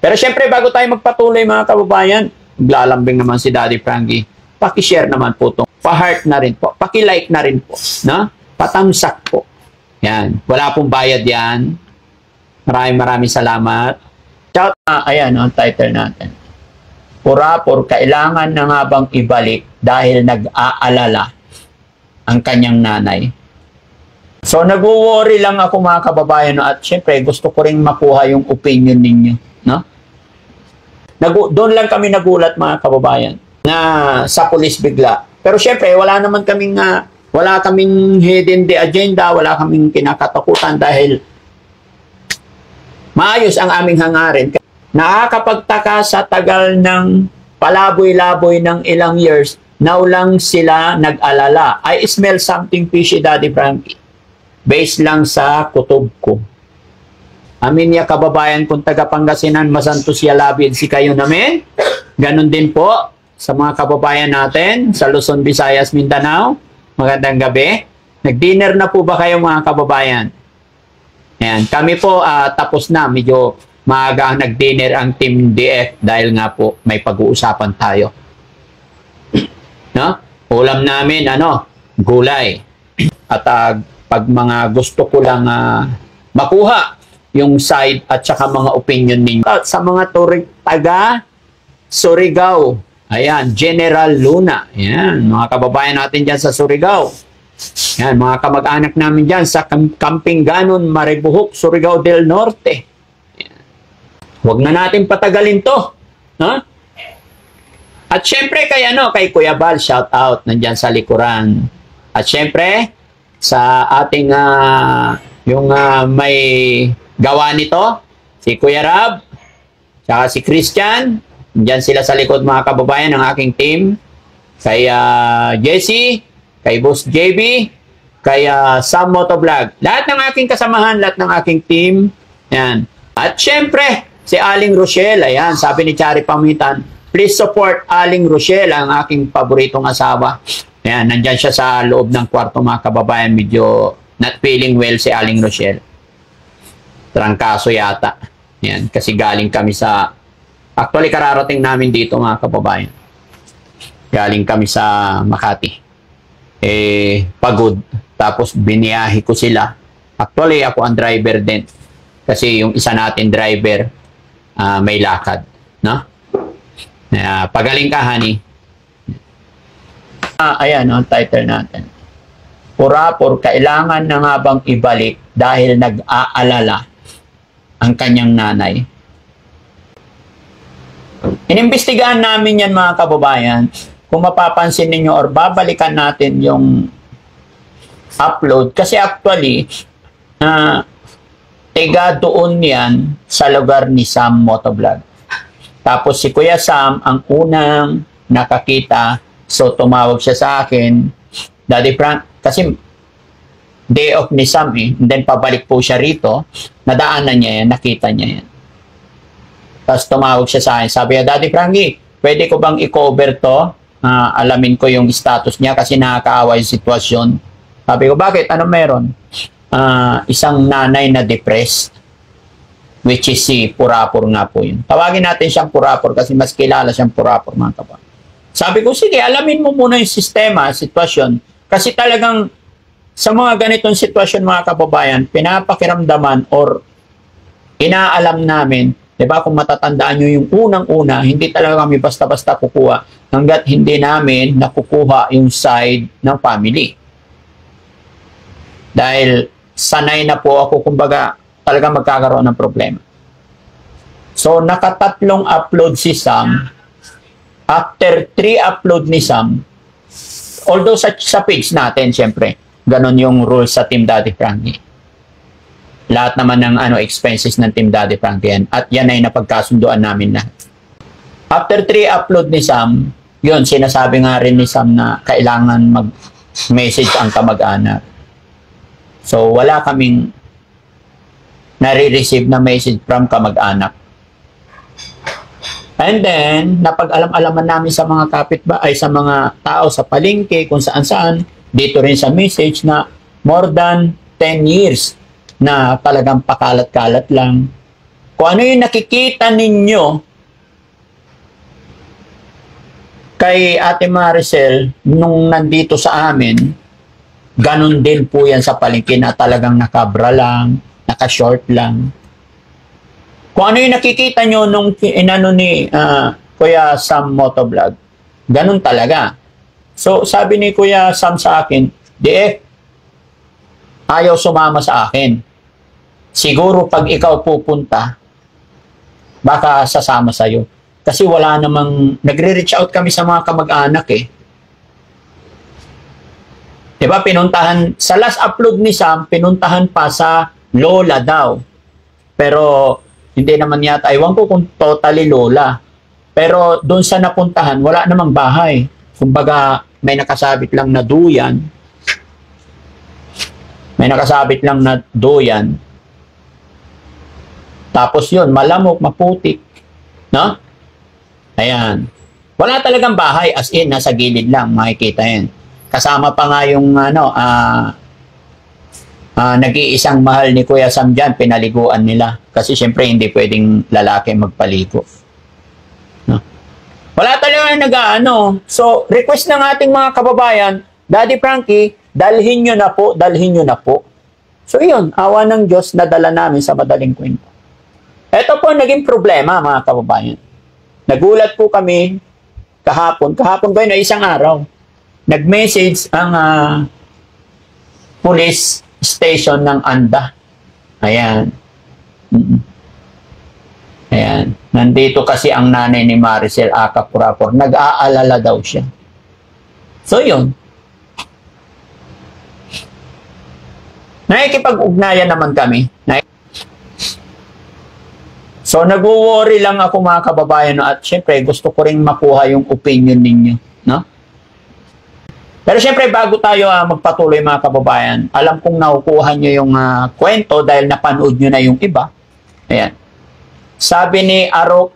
Pero syempre, bago tayo magpatuloy mga kababayan, lalambing naman si Daddy Frankie. Paki-share naman po ito. Pa-heart na rin po. Paki-like na rin po. No? Patamsak po. Yan. Wala pong bayad yan. Maraming salamat. Shout ayan, ang title natin. Purapor, kailangan na nga bang ibalik dahil nag-aalala ang kanyang nanay. So, nag-worry lang ako mga kababayan. No? At syempre, gusto ko rin makuha yung opinion ninyo. No? Doon lang kami nagulat mga kababayan na sa pulis bigla. Pero syempre, wala kaming hidden the agenda, wala kaming kinakatakutan dahil maayos ang aming hangarin. Nakakapagtaka sa tagal ng palaboy-laboy ng ilang years, now lang sila nag-alala. I smell something fishy, Daddy Frankie. Based lang sa kutob ko. Amin ya kababayan kung taga Pangasinan, masantos ya labid si kayo namin. Ganon din po sa mga kababayan natin sa Luzon, Visayas, Mindanao. Magandang gabi. Nag-dinner na po ba kayo mga kababayan? Ayan, kami po tapos na. Medyo maaga nag-dinner ang Team DF dahil nga po may pag-uusapan tayo. No? Ulam namin, gulay. At pag mga gusto ko lang makuha yung side at saka mga opinion ninyo. At sa mga taga Surigao, ayan, General Luna. Ayan, mga kababayan natin dyan sa Surigao. Ayan, mga kamag-anak namin dyan sa Campinganon, Maribuhok, Surigao del Norte. Ayan. Huwag na natin patagalin to. Huh? At syempre kay Kuya Bal, shout out nandyan sa likuran. At syempre sa ating may gawa nito, si Kuya Rab, saka si Christian, dyan sila sa likod mga kababayan ng aking team, kay Jesse, kay Boss JB, kay Sam Motovlog, lahat ng aking kasamahan, lahat ng aking team, yan. At syempre, si Aling Rochelle, ayan, sabi ni Chari Pamitan, please support Aling Rochelle, ang aking paboritong asawa. Ayan, nandyan siya sa loob ng kwarto mga kababayan, medyo not feeling well si Aling Rochelle. Trangkaso yata. Yan, kasi galing kami actually kararating namin dito mga kababayan. Galing kami sa Makati. Pagod. Tapos biniyahe ko sila. Actually ako ang driver din. Kasi yung isa natin driver may lakad. No? Pagaling ka, honey. Ayan, ang title natin. Purapor, kailangan na nga bang ibalik dahil nag-aalala ang kanyang nanay. Inimbestigahan namin yan mga kababayan. Kung mapapansin ninyo or babalikan natin yung upload. Kasi actually, tiga doon yan sa lugar ni Sam Motovlog. Tapos si Kuya Sam ang unang nakakita. So tumawag siya sa akin. Daddy Frank, kasi day off ni Sam and then pabalik po siya rito, nadaanan niya yan, nakita niya yan. Tapos tumawag siya sa akin, sabi niya, Daddy Frankie, pwede ko bang i-cover to? Alamin ko yung status niya kasi nakakaawa yung sitwasyon. Sabi ko, bakit? Ano meron? Isang nanay na depressed, which is si Purapor nga po yun. Tawagin natin siyang Purapor kasi mas kilala siyang Purapor mga kapwa. Sabi ko, sige, alamin mo muna yung sistema, sitwasyon. Kasi talagang sa mga ganitong sitwasyon mga kababayan, pinapakiramdaman or inaalam namin, di ba kung matatandaan nyo yung unang-una, hindi talaga kami basta-basta kukuha hanggat hindi namin nakukuha yung side ng family. Dahil sanay na po ako, kumbaga talaga magkakaroon ng problema. So, nakatatlong upload si Sam. After 3 upload ni Sam, although sa page natin, syempre, ganon yung rules sa Team Daddy Frankie. Lahat naman ng expenses ng Team Daddy Frankie yan. At yan ay napagkasunduan namin na. After 3 upload ni Sam, yun, sinasabi nga rin ni Sam na kailangan mag-message ang kamag-anak. So, wala kaming nare-receive na message from kamag-anak. And then, napag-alam-alaman namin sa mga sa mga tao sa palengke, kung saan-saan, dito rin sa message na more than 10 years na talagang pakalat-kalat lang. Kung ano yung nakikita ninyo kay Ate Maricel nung nandito sa amin, ganun din po yan sa palengke na talagang nakabra lang, naka-short lang. Kung ano yung nakikita nyo nung inano ni Kuya Sam Motovlog, ganun talaga. So, sabi ni Kuya Sam sa akin, ayaw sumama sa akin. Siguro pag ikaw pupunta, baka sasama sa'yo. Kasi wala namang, nagre-reach out kami sa mga kamag-anak eh. Diba, pinuntahan, sa last upload ni Sam, pinuntahan pa sa lola daw. Pero, hindi naman yata, ewan ko kung totally lola. Pero, doon sa napuntahan, wala namang bahay. Kumbaga, may nakasabit lang na duyan. May nakasabit lang na duyan. Tapos yun, malamok, maputik. No? Ayan. Wala talagang bahay, as in, nasa gilid lang, makikita yan. Kasama pa nga yung, nag-iisang mahal ni Kuya Sam dyan, pinaliguan nila. Kasi syempre, hindi pwedeng lalaki magpaligo. No? Wala talaga nag-ano. So, request ng ating mga kababayan, Daddy Frankie, dalhin nyo na po, dalhin nyo na po. So, yun, awa ng Diyos, nadala namin sa madaling kwento. Ito po naging problema, mga kababayan. Nagulat po kami kahapon ba yun na isang araw, nag-message ang police station ng Anda. Ayan. Ayan. Nandito kasi ang nanay ni Maricel Acapurapor. Nag-aalala daw siya. So, yun. Nakikipag-ugnayan naman kami. So, nag-worry lang ako mga kababayan at syempre gusto ko rin makuha yung opinion ninyo. No? Pero syempre bago tayo magpatuloy mga kababayan, alam kong nakukuha nyo yung kwento dahil napanood nyo na yung iba. Ayan. Sabi ni Arok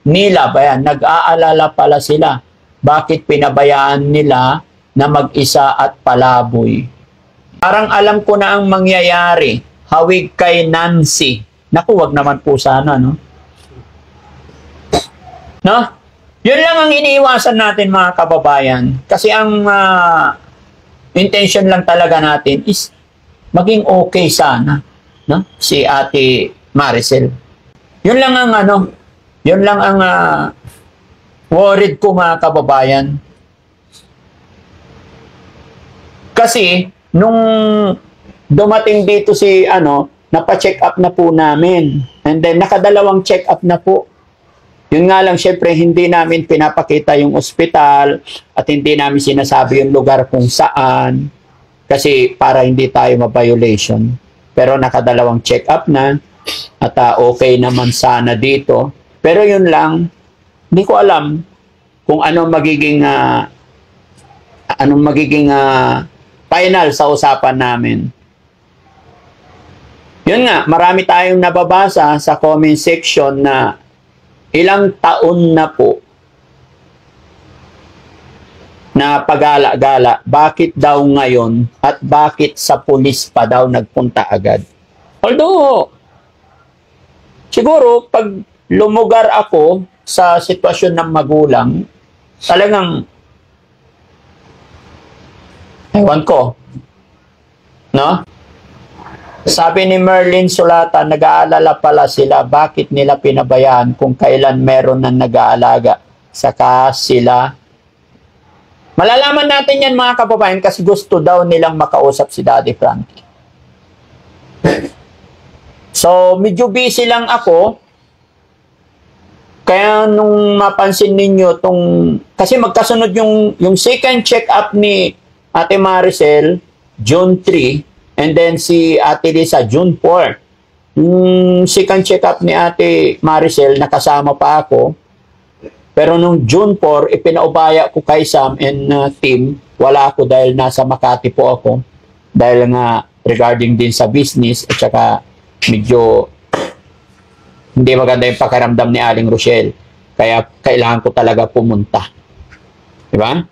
Nila, bayan, nag-aalala pala sila. Bakit pinabayaan nila na mag-isa at palaboy? Parang alam ko na ang mangyayari. Hawig kay Nancy. Naku, wag naman po sana, no? No? Yun lang ang iniiwasan natin mga kababayan. Kasi ang intention lang talaga natin is maging okay sana, no? Si Ate Maricel. Yun lang ang yun lang ang worried ko mga kababayan. Kasi nung dumating dito si napa-check up na po namin. And then nakadalawang check up na po. Yun nga lang, syempre, hindi namin pinapakita yung ospital at hindi namin sinasabi yung lugar kung saan kasi para hindi tayo ma-violation. Pero nakadalawang check-up na at okay naman sana dito. Pero yun lang, hindi ko alam kung anong magiging final sa usapan namin. Yun nga, marami tayong nababasa sa comment section na ilang taon na po na pagala-gala, bakit daw ngayon at bakit sa pulis pa daw nagpunta agad? Although, siguro pag lumugar ako sa sitwasyon ng magulang, talagang ewan ko, no? Sabi ni Merlin Sulata, nag-aalala pala sila, bakit nila pinabayaan kung kailan meron na nag-aalaga? Saka sila. Malalaman natin yan mga kababayan kasi gusto daw nilang makausap si Daddy Frankie. So, medyo busy lang ako. Kaya nung mapansin ninyo, kasi magkasunod yung second check-up ni Ate Maricel, June 3, and then si Ate Lisa, June 4. Yung second check-up ni Ate Maricel, nakasama pa ako. Pero nung June 4, ipinaubaya ko kay Sam and team. Wala ako dahil nasa Makati po ako. Dahil nga regarding din sa business at saka medyo hindi maganda yung pakiramdam ni Aling Rochelle. Kaya kailangan ko talaga pumunta. Diba?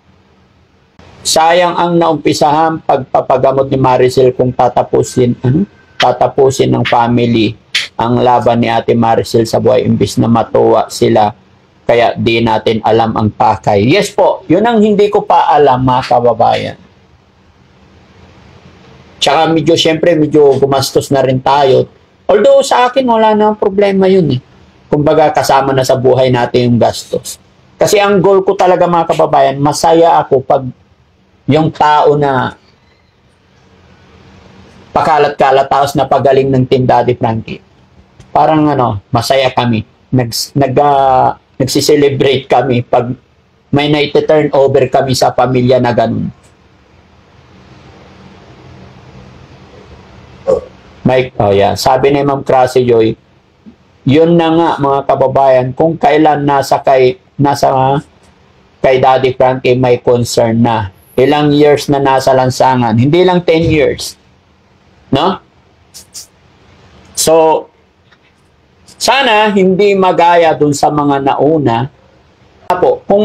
Sayang ang naumpisahang pagpapagamot ni Maricel kung tatapusin ng family ang laban ni Ate Maricel sa buhay imbis na matuwa sila kaya di natin alam ang pakay. Yes po, yun ang hindi ko pa alam mga kababayan. Tsaka syempre medyo gumastos na rin tayo. Although sa akin wala na problema yun eh. Kumbaga kasama na sa buhay natin yung gastos. Kasi ang goal ko talaga mga kababayan, masaya ako pag yung tao na pakalat-kalat tapos napagaling ng Team Daddy Frankie. Parang masaya kami. Nagsiselebrate kami pag may turn over kami sa pamilya na ganun. Mike, sabi ni Ma'am Krasi Joy, yun na nga mga kababayan, kung kailan nasa kay Daddy Frankie may concern na. Ilang years na nasa lansangan, hindi lang 10 years. No? So, sana hindi magaya dun sa mga nauna. Kung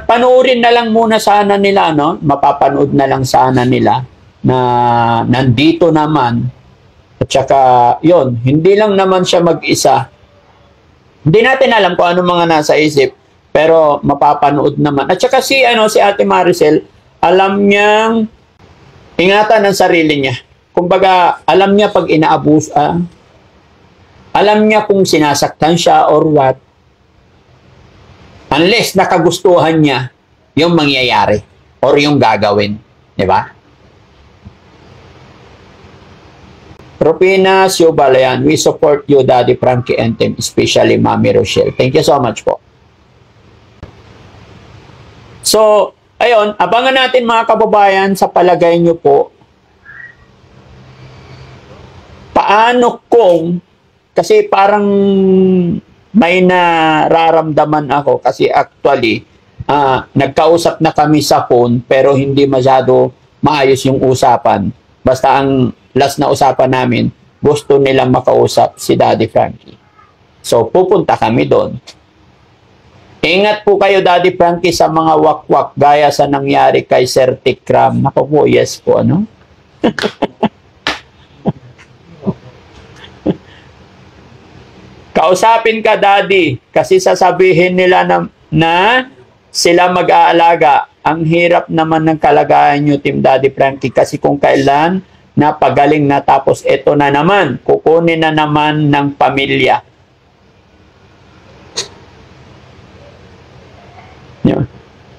panoorin na lang muna sana nila, mapapanood na lang sana nila na nandito naman. At saka, yun, hindi lang naman siya mag-isa. Hindi natin alam kung ano mga nasa isip, pero mapapanood naman. At saka si Ate Maricel, alam niyang ingatan ang sarili niya. Kumbaga, alam niya pag inaabuse, alam niya kung sinasaktan siya or what. Unless nakagustuhan niya yung mangyayari or yung gagawin. Di ba? Rupina Siobalayan, we support you, Daddy Frankie and team, especially Mami Rochelle. Thank you so much po. So, ayun, abangan natin mga kababayan, sa palagay nyo po, paano kung, kasi parang may nararamdaman ako, kasi actually, nagkausap na kami sa phone, pero hindi masyado maayos yung usapan. Basta ang last na usapan namin, gusto nilang makausap si Daddy Frankie. So, pupunta kami doon. Ingat po kayo, Daddy Frankie, sa mga wakwak gaya sa nangyari kay Sir Tikram. Naku po, yes po, Kausapin ka, Daddy, kasi sasabihin nila na sila mag-aalaga. Ang hirap naman ng kalagayan nyo, Team Daddy Frankie, kasi kung kailan napagaling na tapos ito na naman, kukunin na naman ng pamilya.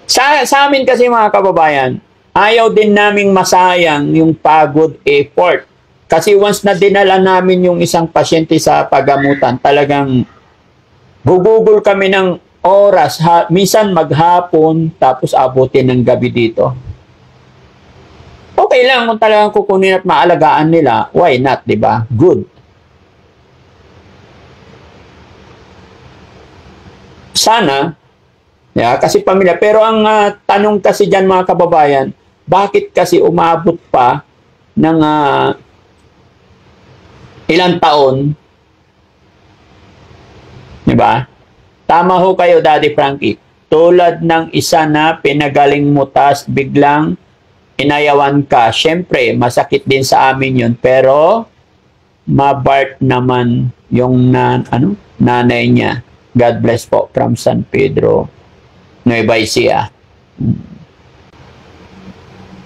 Sa amin kasi mga kababayan, ayaw din naming masayang yung pagod effort. Kasi once na dinala namin yung isang pasyente sa pagamutan, talagang gugugol kami ng oras, minsan maghapon, tapos abutin ng gabi dito. Okay lang kung talagang kukunin at maalagaan nila, why not, di ba? Good. Sana, kasi pamilya. Pero ang tanong kasi dyan mga kababayan, bakit kasi umabot pa ng ilang taon? Di ba? Tama ho kayo, Daddy Frankie. Tulad ng isa na pinagaling mo tas biglang inayawan ka. Siyempre, masakit din sa amin yun. Pero, mabart naman yung nanay niya. God bless po from San Pedro, Nueva Ecija.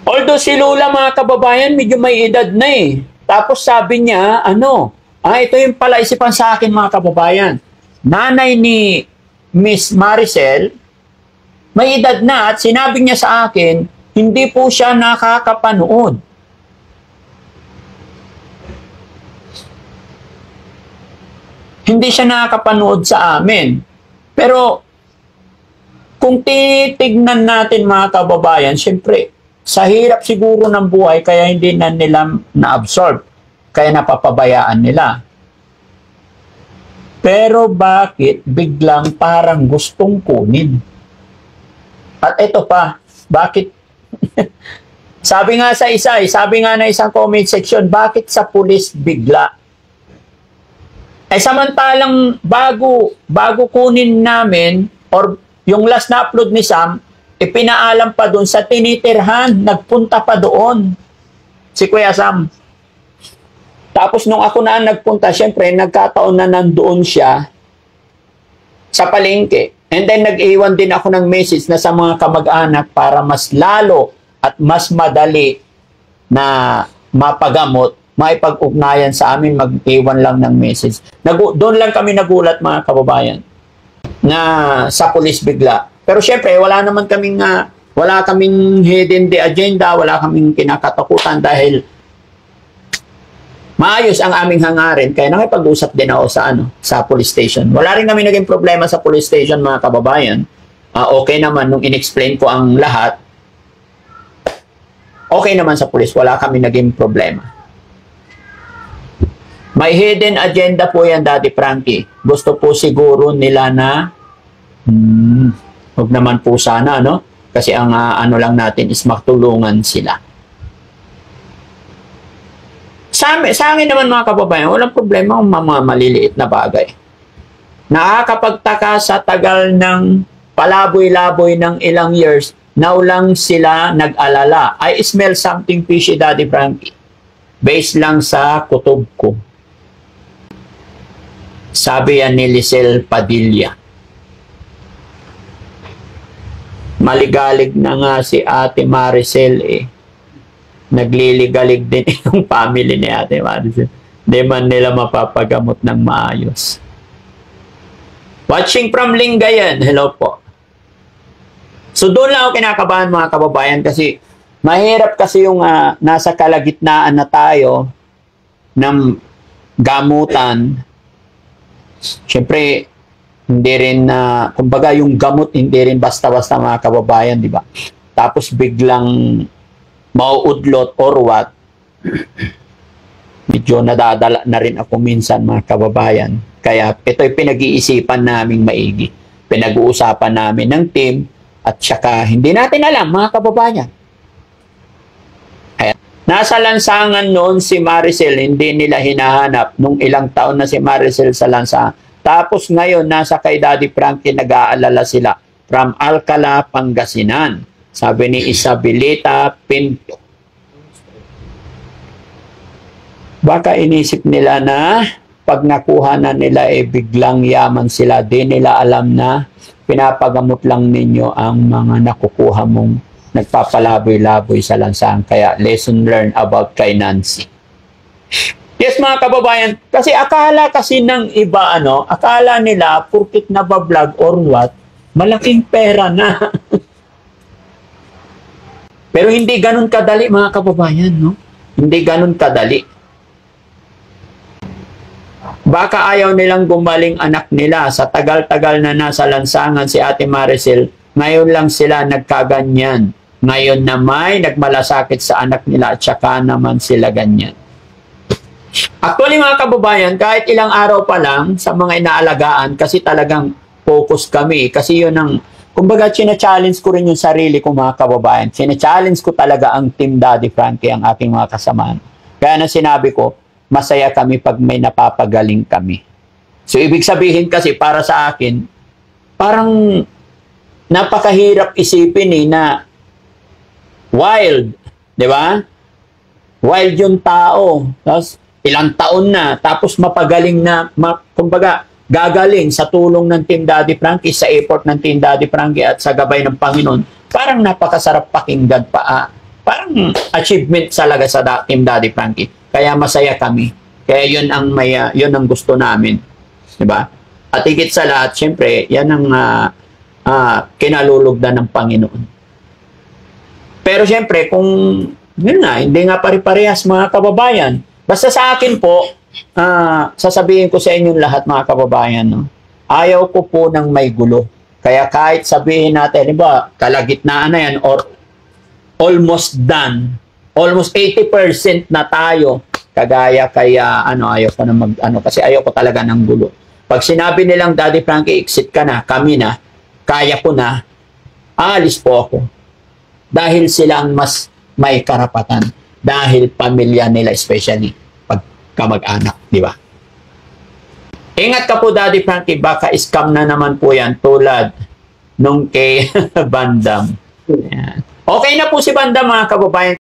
Although si Lula, mga kababayan, medyo may edad na eh. Tapos sabi niya, ito yung palaisipan sa akin, mga kababayan. Nanay ni Miss Maricel, may edad na at sinabi niya sa akin, hindi po siya nakakapanood. Hindi siya nakakapanood sa amin. Pero, kung titignan natin mga kababayan, syempre, sa hirap siguro ng buhay, kaya hindi na nila na-absorb. Kaya napapabayaan nila. Pero bakit biglang parang gustong kunin? At ito pa, bakit sabi nga na isang comment section, bakit sa pulis bigla? Samantalang bago kunin namin, or yung last na upload ni Sam, ipinaalam pa doon sa tinitirhan, nagpunta pa doon si Kuya Sam. Tapos nung ako na ang nagpunta, syempre, nagkataon na nandoon siya sa palengke. And then nag-iwan din ako ng message na sa mga kamag-anak para mas lalo at mas madali na mapagamot, maipag-ugnayan sa amin, mag-iwan lang ng message. Doon lang kami nagulat, mga kababayan, na sa pulis bigla. Pero syempre, wala kaming hidden the agenda, wala kaming kinakatakutan dahil maayos ang aming hangarin, kaya nakipag-usap din ako sa police station. Wala rin kami naging problema sa police station, mga kababayan. Okay naman nung in-explain ko ang lahat. Okay naman sa police, wala kami naging problema. May hidden agenda po yan, Daddy Frankie. Gusto po siguro nila na huwag naman po sana, no? Kasi ang lang natin is magtulungan sila. Sa akin naman, mga kababayan, walang problema kung mga maliliit na bagay. Nakakapagtaka sa tagal ng palaboy-laboy ng ilang years, now lang sila nag-alala. I smell something fishy, Daddy Frankie. Based lang sa kutob ko. Sabi yan ni Lisel Padilla. Maligalig na nga si Ate Maricel eh. Nagliligalig din yung family ni Ate Maricel. Di man nila mapapagamot ng maayos. Watching from Lingayen. Hello po. So doon lang ako kinakabahan, mga kababayan, kasi mahirap kasi yung nasa kalagitnaan na tayo ng gamutan. Siyempre, hindi rin kumbaga yung gamot, hindi rin basta-basta, mga kababayan, di ba? Tapos biglang mauudlot or what, medyo nadadala na rin ako minsan, mga kababayan. Kaya ito'y pinag-iisipan naming maigi. Pinag-uusapan namin ng team at saka hindi natin alam, mga kababayan. Kaya, nasa lansangan noon si Maricel, hindi nila hinahanap nung ilang taon na si Maricel sa lansangan. Tapos ngayon, nasa kay Daddy Frankie, nag-aalala sila from Alcala, Pangasinan. Sabi ni Isabelita Pinto. Baka inisip nila na pag nakuha na nila biglang yaman sila. Di nila alam na pinapagamot lang ninyo ang mga nakukuha mong nagpapalaboy-laboy sa lansangan. Kaya lesson learned about kay Nancy. Yes, mga kababayan, kasi akala kasi ng iba, akala nila purkit na ba-vlog or what, malaking pera na. Pero hindi ganun kadali, mga kababayan, no? Hindi ganun kadali. Baka ayaw nilang gumaling anak nila. Sa tagal-tagal na nasa lansangan si Ate Maricel, ngayon lang sila nagkaganyan. Ngayon na may nagmalasakit sa anak nila at saka naman sila ganyan. Actually, mga kababayan, kahit ilang araw pa lang sa mga inaalagaan, kasi talagang focus kami. Kasi yun ang, kumbaga, china-challenge ko rin yung sarili ko, mga kababayan. China-challenge ko talaga ang Team Daddy Frankie, ang aking mga kasamaan. Kaya na sinabi ko, masaya kami pag may napapagaling kami. So, ibig sabihin kasi, para sa akin, parang napakahirap isipin na wild, di ba? Wild yung tao. Tapos, ilang taon na, tapos mapagaling na, kumbaga, gagaling sa tulong ng Team Daddy Frankie, sa effort ng Team Daddy Frankie at sa gabay ng Panginoon. Parang napakasarap pakinggan pa. Parang achievement talaga sa Team Daddy Frankie. Kaya masaya kami. Kaya yun ang gusto namin. Diba? At higit sa lahat, syempre, yan ang kinalulugdan ng Panginoon. Pero syempre, kung yun nga, hindi nga pare-parehas, mga kababayan. Basta sa akin po, sasabihin ko sa inyong lahat, mga kababayan, no? Ayaw ko po ng may gulo. Kaya kahit sabihin natin, diba, kalagitnaan na yan or almost done, almost 80% na tayo, kagaya kaya ayaw ko na kasi ayaw ko talaga ng gulo. Pag sinabi nilang, Daddy Frankie, exit ka na, kami na, kaya ko na, aalis po ako. Dahil sila ang mas may karapatan. Dahil pamilya nila, especially pag kamag-anak, di ba? Ingat ka po, Daddy Frankie, baka scam na naman po yan tulad nung kay Bandam. Okay na po si Bandam, mga kababayan.